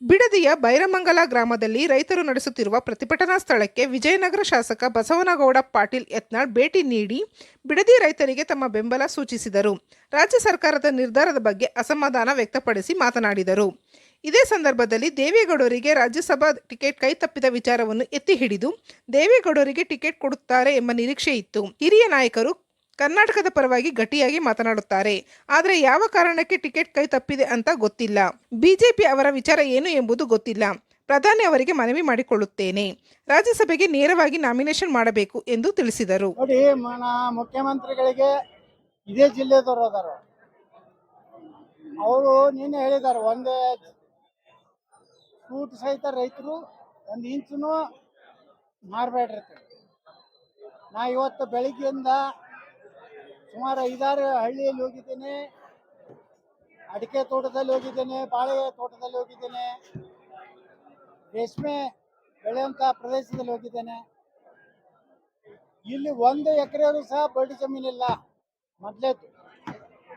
ಬಿಡದಿಯ ಬೈರಮಂಗಲ ಗ್ರಾಮದಲ್ಲಿ ರೈತರು ನಡೆಸುತ್ತಿರುವ ಪ್ರತಿಭಟನಾ ಸ್ಥಳಕ್ಕೆ ವಿಜಯನಗರ ಶಾಸಕ ಬಸವನಗೌಡ ಪಾಟೀಲ್ ಯತ್ನಾಳ್ ಭೇಟಿ ನೀಡಿ ಬಿಡದಿ ರೈತರಿಗೆ ತಮ್ಮ ಬೆಂಬಲ ಸೂಚಿಸಿದರು. ರಾಜ್ಯ ಸರ್ಕಾರದ ನಿರ್ಧಾರದ ಬಗ್ಗೆ ಅಸಮಾಧಾನ ವ್ಯಕ್ತಪಡಿಸಿ ಮಾತನಾಡಿದರು. ಇದೇ ಸಂದರ್ಭದಲ್ಲಿ ದೇವೇಗೌಡರಿಗೆ ರಾಜ್ಯಸಭಾ ಟಿಕೆಟ್ ಕೈತಪ್ಪಿದ ವಿಚಾರವನ್ನು ಎತ್ತಿ ಹಿಡಿದು ದೇವೇಗೌಡರಿಗೆ ಟಿಕೆಟ್ ಕೊಡುತ್ತಾರೆ ಎಂಬ ನಿರೀಕ್ಷೆ ಇತ್ತು. ಹಿರಿಯ ನಾಯಕರು ಕರ್ನಾಟಕದ ಪರವಾಗಿ ಗಟ್ಟಿಯಾಗಿ ಮಾತನಾಡುತ್ತಾರೆ. ಆದರೆ ಯಾವ ಕಾರಣಕ್ಕೆ ಟಿಕೆಟ್ ಕೈ ತಪ್ಪಿದೆ ಅಂತ ಗೊತ್ತಿಲ್ಲ. ಬಿಜೆಪಿ ಅವರ ವಿಚಾರ ಏನು ಎಂಬುದು ಗೊತ್ತಿಲ್ಲ. ಪ್ರಧಾನಿ ಅವರಿಗೆ ಮನವಿ ಮಾಡಿಕೊಳ್ಳುತ್ತೇನೆ. ರಾಜ್ಯಸಭೆಗೆ ನೇರವಾಗಿ ನಾಮಿನೇಷನ್ ಮಾಡಬೇಕು ಎಂದು ತಿಳಿಸಿದರು. ನೋಡಿ, ಮುಖ್ಯಮಂತ್ರಿಗಳಿಗೆ ಇದೇ ಜಿಲ್ಲೆದವರು ಅದಾರ. ಅವರು ನಿನ್ನೆ ಹೇಳಿದ್ದಾರೆ, ಒಂದೇ ಫ್ರೂಟ್ ಸಹಿತ ರೈತರು ಒಂದು ಇಂಚು ಮಾರಬೇಡ್ರಿ. ನಾ ಇವತ್ತು ಬೆಳಿಗ್ಗೆಯಿಂದ ಸುಮಾರು 5-6 ಹಳ್ಳಿಯಲ್ಲಿ ಹೋಗಿದ್ದೇನೆ, ಅಡಿಕೆ ತೋಟದಲ್ಲಿ ಹೋಗಿದ್ದೇನೆ, ಬಾಳೆ ತೋಟದಲ್ಲಿ ಹೋಗಿದ್ದೇನೆ, ರೇಷ್ಮೆ ಬೆಳೆಯುವಂಥ ಪ್ರದೇಶದಲ್ಲಿ ಹೋಗಿದ್ದೇನೆ. ಇಲ್ಲಿ 1 ಎಕರೆಯೂ ಸಹ ಬಡ್ಡಿ ಜಮೀನಿಲ್ಲ. ಮೊದಲೇದು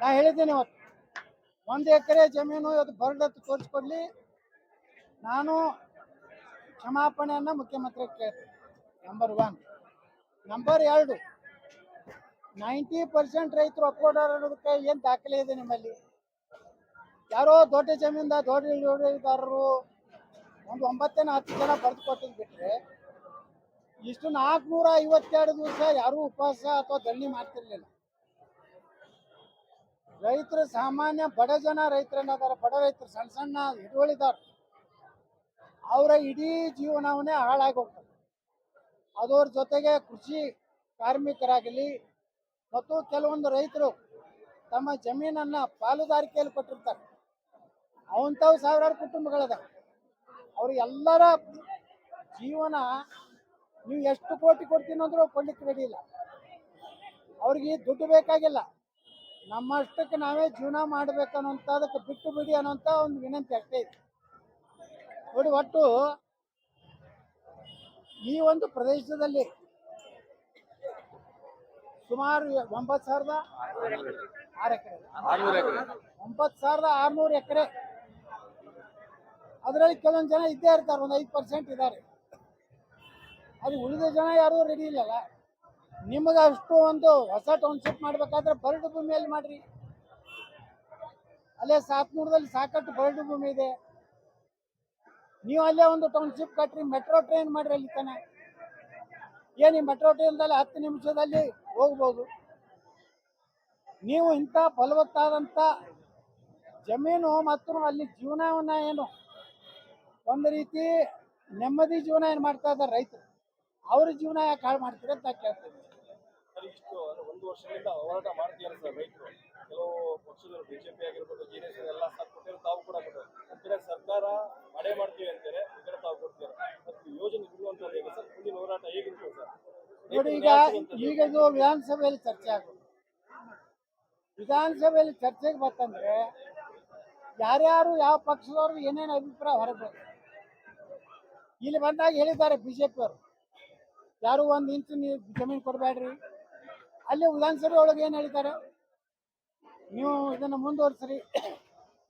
ನಾ ಹೇಳಿದ್ದೇನೆ, ಇವತ್ತು 1 ಎಕರೆ ಜಮೀನು ಇವತ್ತು ಬರ್ಡತ್ತು ತೋರಿಸ್ಕೊಡ್ಲಿ, ನಾನು ಕ್ಷಮಾಪಣೆಯನ್ನು ಮುಖ್ಯಮಂತ್ರಿ ಕೇಳ್ತೀನಿ. ನಂಬರ್ 1. ನಂಬರ್ 2, 90% ರೈತರು ಒಪ್ಕೊಂಡಾರ ಅನ್ನೋದಕ್ಕೆ ಏನು ದಾಖಲೆ ಇದೆ ನಿಮ್ಮಲ್ಲಿ? ಯಾರೋ ದೊಡ್ಡ ಜಮೀನ್ದ ದೊಡ್ಡ ಇಳುವರಿದಾರರು ಒಂದು 9-10 ಜನ ಬರೆದು ಕೊಟ್ಟಿದ್ದು ಬಿಟ್ಟರೆ ಇಷ್ಟು 452 ದಿವಸ ಯಾರೂ ಉಪವಾಸ ಅಥವಾ ಧರಣಿ ಮಾಡ್ತಿರ್ಲಿಲ್ಲ. ರೈತರು ಸಾಮಾನ್ಯ ಬಡ ಜನ ರೈತರನ್ನಾದಾರ, ಬಡ ರೈತರು ಸಣ್ಣ ಸಣ್ಣ ಹಿಡುವಳಿದಾರ, ಅವರ ಇಡೀ ಜೀವನವನ್ನೇ ಹಾಳಾಗಿ ಹೋಗ್ತದೆ. ಅದರ ಜೊತೆಗೆ ಕೃಷಿ ಕಾರ್ಮಿಕರಾಗಲಿ ಮತ್ತು ಕೆಲವೊಂದು ರೈತರು ತಮ್ಮ ಜಮೀನನ್ನು ಪಾಲುದಾರಿಕೆಯಲ್ಲಿ ಕೊಟ್ಟಿರ್ತಾರೆ. ಅವಂಥವು ಸಾವಿರಾರು ಕುಟುಂಬಗಳದ. ಅವರಿಗೆಲ್ಲರ ಜೀವನ ನೀವು ಎಷ್ಟು ಕೋಟಿ ಕೊಡ್ತೀನಿ ಅಂದ್ರೂ ಕೊಡ್ಲಿಕ್ಕೆ ರೆಡಿ ಇಲ್ಲ. ಅವ್ರಿಗೆ ದುಡ್ಡು ಬೇಕಾಗಿಲ್ಲ, ನಮ್ಮಷ್ಟಕ್ಕೆ ನಾವೇ ಜೀವನ ಮಾಡಬೇಕನ್ನೋಂಥದಕ್ಕೆ ಬಿಟ್ಟು ಬಿಡಿ ಅನ್ನೋಂಥ ಒಂದು ವಿನಂತಿ ಅಷ್ಟೇ ಇದೆ. ನೋಡಿ, ಒಟ್ಟು ಈ ಒಂದು ಪ್ರದೇಶದಲ್ಲಿ ಸುಮಾರು 9,600 ಎಕರೆ. ಅದರಲ್ಲಿ ಕೆಲವೊಂದು ಜನ ಇದ್ದೇ ಇರ್ತಾರೆ, ಒಂದು 5% ಇದ್ದಾರೆ. ಅದು ಉಳಿದ ಜನ ಯಾರೂ ರೆಡಿ ಇಲ್ಲಲ್ಲ. ನಿಮಗೆ ಅಷ್ಟು ಒಂದು ಹೊಸ ಟೌನ್ಶಿಪ್ ಮಾಡಬೇಕಾದ್ರೆ ಬರಡು ಭೂಮಿಯಲ್ಲಿ ಮಾಡ್ರಿ. ಅಲ್ಲೇ ಸಾತ್ನೂರದಲ್ಲಿ ಸಾಕಷ್ಟು ಬರಡು ಭೂಮಿ ಇದೆ. ನೀವು ಅಲ್ಲೇ ಒಂದು ಟೌನ್ಶಿಪ್ ಕಟ್ರಿ, ಮೆಟ್ರೋ ಟ್ರೈನ್ ಮಾಡ್ರಿ. ಅಲ್ಲಿ ತನ ಏನು ಈ ಮೆಟ್ರೋ ಟ್ರೈನ್ದಲ್ಲಿ 10 ನಿಮಿಷದಲ್ಲಿ ಹೋಗ್ಬೋದು. ನೀವು ಇಂಥ ಫಲವತ್ತಾದಂಥ ಜಮೀನು ಮತ್ತು ಅಲ್ಲಿ ಜೀವನವನ್ನ ಏನು ಒಂದು ರೀತಿ ನೆಮ್ಮದಿ ಜೀವನ ಏನು ಮಾಡ್ತಾ ಇದ್ದಾರೆ ರೈತರು, ಅವ್ರ ಜೀವನ ಯಾಕೆ ಹಾಳು ಮಾಡ್ತೀರಿ ಅಂತ ಕೇಳ್ತೀನಿ. ಇಷ್ಟು 1 ವರ್ಷದಿಂದ ಹೋರಾಟ ಮಾಡ್ತೀರ ಸರ್ ರೈತರು. ಕೆಲವು ಪಕ್ಷಗಳು ಬಿಜೆಪಿ ಆಗಿರ್ಬೋದು, ಜೆಡಿಎಸ್ ಎಲ್ಲ ಸಾಥ್ ಕೊಟ್ಟಿರೋ, ತಾವು ಕೂಡ ಕೊಟ್ಟರು. ಈ ಕಡೆ ಸರ್ಕಾರ ಮಳೆ ಮಾಡ್ತೀವಿ ಅಂತಾರೆ, ಈ ಕಡೆ ತಾವು ಕೊಡ್ತೀರಾ. ಮತ್ತು ಯೋಜನೆ ಇರುವಂಥದ್ದು ಹೇಗೆ ಸರ್? ಮುಂದಿನ ಹೋರಾಟ ಹೇಗಿರ್ತದೆ ಸರ್? ನೋಡಿ, ಈಗ ಇದು ವಿಧಾನಸಭೆಯಲ್ಲಿ ಚರ್ಚೆ ಆಗೋದು. ವಿಧಾನಸಭೆಯಲ್ಲಿ ಚರ್ಚೆಗೆ ಬರ್ತಂದ್ರೆ ಯಾರ್ಯಾರು ಯಾವ ಪಕ್ಷದವ್ರು ಏನೇನು ಅಭಿಪ್ರಾಯ ಹೊರಬೇಕು. ಇಲ್ಲಿ ಬಂದಾಗ ಹೇಳಿದ್ದಾರೆ ಬಿಜೆಪಿಯವರು, ಯಾರು 1 ಇಂಚು ನೀವು ಜಮೀನು ಕೊಡಬೇಡ್ರಿ. ಅಲ್ಲಿ ವಿಧಾನಸಭೆ ಒಳಗೆ ಏನು ಹೇಳಿದ್ದಾರೆ, ನೀವು ಇದನ್ನು ಮುಂದುವರಿಸ್ರಿ,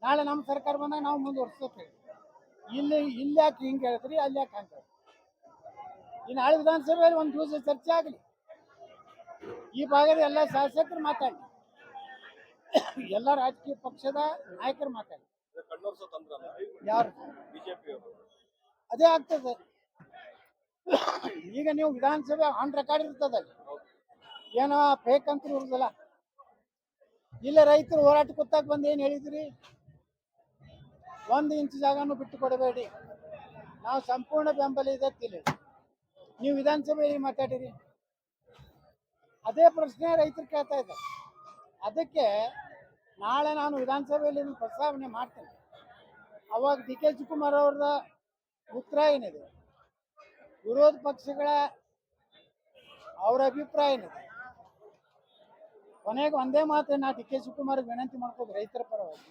ನಾಳೆ ನಮ್ಮ ಸರ್ಕಾರ ಬಂದಾಗ ನಾವು ಮುಂದುವರಿಸ್ತೇವೆ. ಇಲ್ಲಿ ಯಾಕೆ ಹಿಂಗೆ ಹೇಳಿದ್ರಿ, ಅಲ್ಲಿ ಯಾಕೆ ಹಂಗೆ? ಈ ನಾಳೆ ವಿಧಾನಸಭೆಯಲ್ಲಿ ಒಂದು ದಿವಸ ಚರ್ಚೆ ಆಗಲಿ, ಈ ಭಾಗದ ಎಲ್ಲ ಶಾಸಕರು ಮಾತಾಡಿ, ಎಲ್ಲ ರಾಜಕೀಯ ಪಕ್ಷದ ನಾಯಕರು ಮಾತಾಡಿ. ಯಾರು ಬಿಜೆಪಿ ಅದೇ ಆಗ್ತದೆ. ಈಗ ನೀವು ವಿಧಾನಸಭೆ ಆನ್ ರೆಕಾರ್ಡ್ ಇರ್ತದೆ, ಏನೋ ಫೇಕ್ ಅಂತ ಇರುವುದಿಲ್ಲ. ಇಲ್ಲ ರೈತರು ಹೋರಾಟ ಕೂತಾಗ ಬಂದು ಏನು ಹೇಳಿದ್ರಿ, 1 ಇಂಚು ಜಾಗನೂ ಬಿಟ್ಟು ಕೊಡಬೇಡಿ, ನಾವು ಸಂಪೂರ್ಣ ಬೆಂಬಲ ಇದೆ ತಿಳಿ. ನೀವು ವಿಧಾನಸಭೆಯಲ್ಲಿ ಮಾತಾಡಿರಿ, ಅದೇ ಪ್ರಶ್ನೆ ರೈತರು ಕೇಳ್ತಾ ಇದ್ದಾರೆ. ಅದಕ್ಕೆ ನಾಳೆ ನಾನು ವಿಧಾನಸಭೆಯಲ್ಲಿ ಪ್ರಸ್ತಾವನೆ ಮಾಡ್ತೇನೆ. ಅವಾಗ ಡಿ ಕೆ ಶಿವಕುಮಾರ್ ಅವ್ರದ ಉತ್ತರ ಏನಿದೆ, ವಿರೋಧ ಪಕ್ಷಗಳ ಅವರ ಅಭಿಪ್ರಾಯ ಏನಿದೆ, ಕೊನೆಗೆ ಒಂದೇ ಮಾತು ನಾ ಡಿ ಕೆ ಶಿವಕುಮಾರ್ಗೆ ವಿನಂತಿ ಮಾಡ್ಬೋದು, ರೈತರ ಪರವಾಗಿ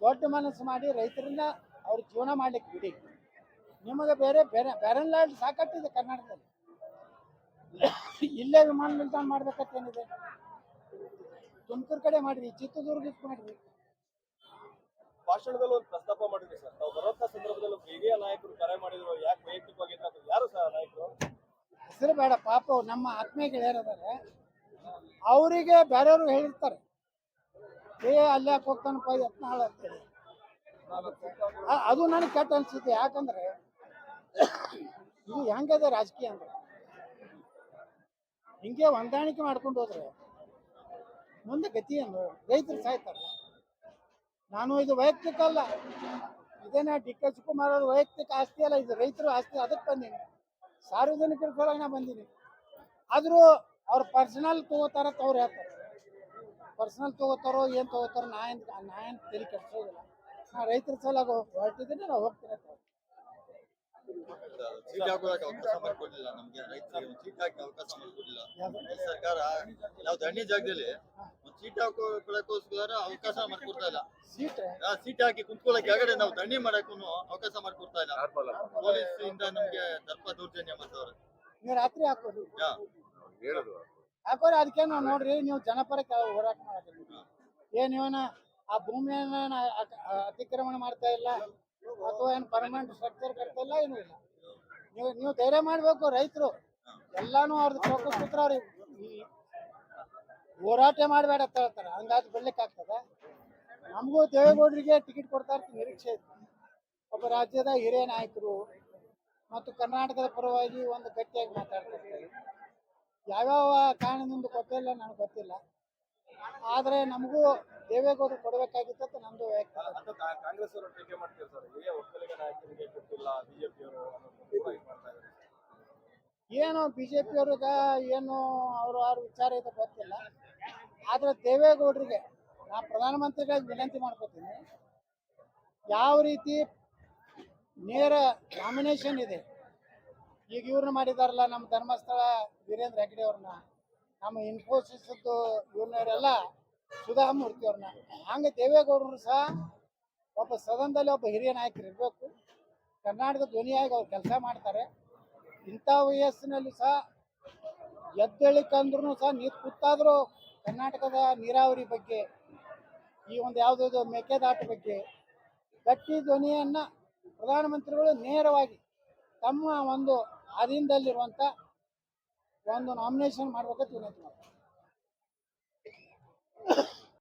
ದೊಡ್ಡ ಮನಸ್ಸು ಮಾಡಿ ರೈತರನ್ನ ಅವ್ರ ಜೀವನ ಮಾಡ್ಲಿಕ್ಕೆ ಬಿಡಿ. ನಿಮಗೆ ಬೇರೆ ಬ್ಯಾರನ್ ಲ್ಯಾಂಡ್ ಸಾಕಷ್ಟಿದೆ ಕರ್ನಾಟಕದಲ್ಲಿ. ಇಲ್ಲೇ ವಿಮಾನ ನಿಲ್ದಾಣ ಮಾಡ್ಬೇಕಂತೇನಿದೆ, ತುಮಕೂರು ಕಡೆ ಮಾಡಿರಿ, ಚಿತ್ರದುರ್ಗಕ್ಕೆ ಮಾಡಿರಿ. ಭಾಷಣದಲ್ಲಿ ಒಂದು ಪ್ರಸ್ತಾಪ ಮಾಡಿದ್ರಿ ಸರ್, ತಾವು ಬರುವಂತ ಸಂದರ್ಭದಲ್ಲಿ ಹಿರಿಯ ನಾಯಕರು ಕರೆ ಮಾಡಿದ್ರು, ಯಾಕೆ ವೈಯಕ್ತಿಕವಾಗಿ ಅಂತ. ಯಾರು ಸರ್ ನಾಯಕರು? ಹೆಸರು ಬೇಡ, ಪಾಪ ಅವ್ರು ನಮ್ಮ ಆತ್ಮೀಯ ಗೆಳೆಯರದಾರೆ, ಅವರಿಗೆ ಬೇರೆಯವರು ಹೇಳಿರ್ತಾರೆ, ಅಲ್ಲಿ ಯಾಕೆ ಹೋಗ್ತಾನಪ್ಪ ಯತ್ನಾಳ್ ಅಂತೇಳಿ. ಅದು ನನಗೆ ಕೆಟ್ಟ ಅನ್ಸುತ್ತೆ. ಯಾಕಂದ್ರೆ ಇದು ಹೆಂಗದೆ ರಾಜಕೀಯ ಅಂದ್ರೆ, ಹಿಂಗೆ ಹೊಂದಾಣಿಕೆ ಮಾಡ್ಕೊಂಡು ಹೋದ್ರೆ ಮುಂದೆ ಗತಿ ಏನು? ರೈತರು ಸಾಯ್ತಾರೆ. ನಾನು ಇದು ವೈಯಕ್ತಿಕ ಅಲ್ಲ, ಇದೇನ ಡಿ ಕೆ ಶಿವಕುಮಾರ್ ಅವ್ರ ವೈಯಕ್ತಿಕ ಆಸ್ತಿ ಅಲ್ಲ, ಇದು ರೈತರು ಆಸ್ತಿ. ಅದಕ್ಕೆ ಬಂದೀನಿ, ಸಾರ್ವಜನಿಕರ ಸಲುವಾಗಿ ನಾ ಬಂದೀನಿ. ಆದರೂ ಅವ್ರು ಪರ್ಸನಲ್ ತಗೋತಾರ ಅವ್ರು ಹೇಳ್ತಾರೆ. ಪರ್ಸನಲ್ ತಗೋತಾರೋ ಏನು ತಗೋತಾರೋ ನಾ ಏನು ತಲೆ ಕೆಡ್ಸೋದಿಲ್ಲ. ನಾ ರೈತರ ಸಲುವಾಗಿ ಹೊರಟಿದ್ದೀನಿ, ನಾವು ಹೋಗ್ತೀನಿ. ಸೀಟ್ ಹಾಕೋದಕ್ಕೆ ಅವಕಾಶ ಮಾಡಿಕೊಡ್ಲಿಲ್ಲ ನಮ್ಗೆ, ರೈತರಿಗೆ ಒಂದು ಸೀಟ್ ಹಾಕಿ ಅವಕಾಶ ಮಾಡಿಕೊಡ್ಲಿಲ್ಲ ಈ ಸರ್ಕಾರ. ನಾವು ದಂಡಿ ಜಾಗದಲ್ಲಿ ಒಂದು ಸೀಟ್ ಹಾಕೋಕ್ಕೋಸ್ಕರ ಅವಕಾಶ ಮಾಡಿಕೊಡ್ತಾ ಇಲ್ಲ. ಸೀಟ್ ಹಾಕಿ ಕುಂತ್ಕೊಳ್ಳೋಕೆ ಕೆಳಗಡೆ ನಾವು ದಂಡಿ ಮಾಡಕ್ಕೂ ಅವಕಾಶ ಮಾಡಿಕೊಡ್ತಾ ಇಲ್ಲ. ಪೊಲೀಸ್ ಇಂದ ನಮ್ಗೆ ದರ್ಪ ದೌರ್ಜನ್ಯ ಮಾಡ್ತವ್ರೆ. ನೀವು ರಾತ್ರಿ ಹಾಕೋರಿ, ಹಾಕೋರಿ. ಅದಕ್ಕೇನು ನೋಡ್ರಿ, ನೀವು ಜನಪರ ಹೋರಾಟ ಮಾಡೋದಿಲ್ಲ. ಏನೇನ ಆ ಭೂಮಿಯನ್ನ ಅತಿಕ್ರಮಣ ಮಾಡ್ತಾ ಇಲ್ಲ, ಅಥವಾ ಏನು ಪರ್ಮನೆಂಟ್ ಸ್ಟ್ರಕ್ಚರ್ ಕಟ್ತಾ ಇಲ್ಲ, ಏನೂ ಇಲ್ಲ. ನೀವು ಧೈರ್ಯ ಮಾಡ್ಬೇಕು. ರೈತರು ಎಲ್ಲಾನು ಅವ್ರದ್ದು ಚೌಕಸ್ ಕೂತ್ರ ಅವ್ರಿಗೆ ಹೋರಾಟ ಮಾಡಬೇಡ ಅಂತ ಹೇಳ್ತಾರೆ. ಹಂಗಾದ್ರೆ ಬೆಳ್ಳಿಕ್ ಆಗ್ತದ. ನಮಗೂ ದೇವೇಗೌಡರಿಗೆ ಟಿಕೆಟ್ ಕೊಡ್ತಾ ಇರ್ತೀವಿ, ನಿರೀಕ್ಷೆ ಇತ್ತು. ಒಬ್ಬ ರಾಜ್ಯದ ಹಿರಿಯ ನಾಯಕರು ಮತ್ತು ಕರ್ನಾಟಕದ ಪರವಾಗಿ ಒಂದು ಗಟ್ಟಿಯಾಗಿ ಮಾತಾಡ್ತಿರ್ತಾರೆ. ಯಾವ್ಯಾವ ಕಾರಣದಿಂದ ಕೊಟ್ಟಿಲ್ಲ ನನಗೆ ಗೊತ್ತಿಲ್ಲ, ಆದರೆ ನಮಗೂ ದೇವೇಗೌಡರು ಕೊಡಬೇಕಾಗಿತ್ತು ಅಂತ ನಮ್ದು ವೈಯಕ್ತಿಕ. ಕಾಂಗ್ರೆಸ್ ಅವರು ಟೀಕೆ ಮಾಡ್ತಾರೆ ಸರ್, ಹಿರಿಯ ಒಕ್ಕಲಿಗ ನಾಯಕರಿಗೆ ಕೊಟ್ಟಿಲ್ಲ ಬಿಜೆಪಿ ಅವರು ಮಾಡ್ತಾ ಇದ್ದಾರೆ. ಏನು ಬಿಜೆಪಿ ಅವ್ರಿಗೆ ಏನು ಅವ್ರ ವಿಚಾರ ಇದೆ ಗೊತ್ತಿಲ್ಲ. ಆದ್ರೆ ದೇವೇಗೌಡರಿಗೆ ನಾ ಪ್ರಧಾನಮಂತ್ರಿಗಳಿಗೆ ವಿನಂತಿ ಮಾಡ್ಕೋತೀನಿ, ಯಾವ ರೀತಿ ನೇರ ನಾಮಿನೇಷನ್ ಇದೆ. ಈಗ ಇವ್ರನ್ನ ಮಾಡಿದಾರಲ್ಲ, ನಮ್ಮ ಧರ್ಮಸ್ಥಳ ವೀರೇಂದ್ರ ಹೆಗ್ಗಡೆ ಅವ್ರನ್ನ, ನಮ್ಮ ಇನ್ಫೋಸಿಸ್ದು ಇವ್ರನ್ನೆಲ್ಲ ಸುಧಾಮೂರ್ತಿ ಅವ್ರನ್ನ, ಹಂಗೆ ದೇವೇಗೌಡರು ಸಹ ಒಬ್ಬ ಸದನದಲ್ಲಿ ಒಬ್ಬ ಹಿರಿಯ ನಾಯಕರು ಇರಬೇಕು. ಕರ್ನಾಟಕ ಧ್ವನಿಯಾಗಿ ಅವ್ರು ಕೆಲಸ ಮಾಡ್ತಾರೆ. ಇಂಥ ವಯಸ್ಸಿನಲ್ಲಿ ಸಹ ಎದ್ದೇಳಿಕಂದ್ರೂ ಸಹ ನೀರು ಕೂತಾದರೂ ಕರ್ನಾಟಕದ ನೀರಾವರಿ ಬಗ್ಗೆ, ಈ ಒಂದು ಯಾವುದಾದ್ರು ಮೇಕೆದಾಟು ಬಗ್ಗೆ ಗಟ್ಟಿ ಧ್ವನಿಯನ್ನು ಪ್ರಧಾನಮಂತ್ರಿಗಳು ನೇರವಾಗಿ ತಮ್ಮ ಒಂದು ಅಧೀನದಲ್ಲಿರುವಂಥ ಒಂದು ನಾಮಿನೇಷನ್ ಮಾಡ್ಬೇಕಂತ ವಿನಂತಿ ಮಾಡ್ತಾರೆ.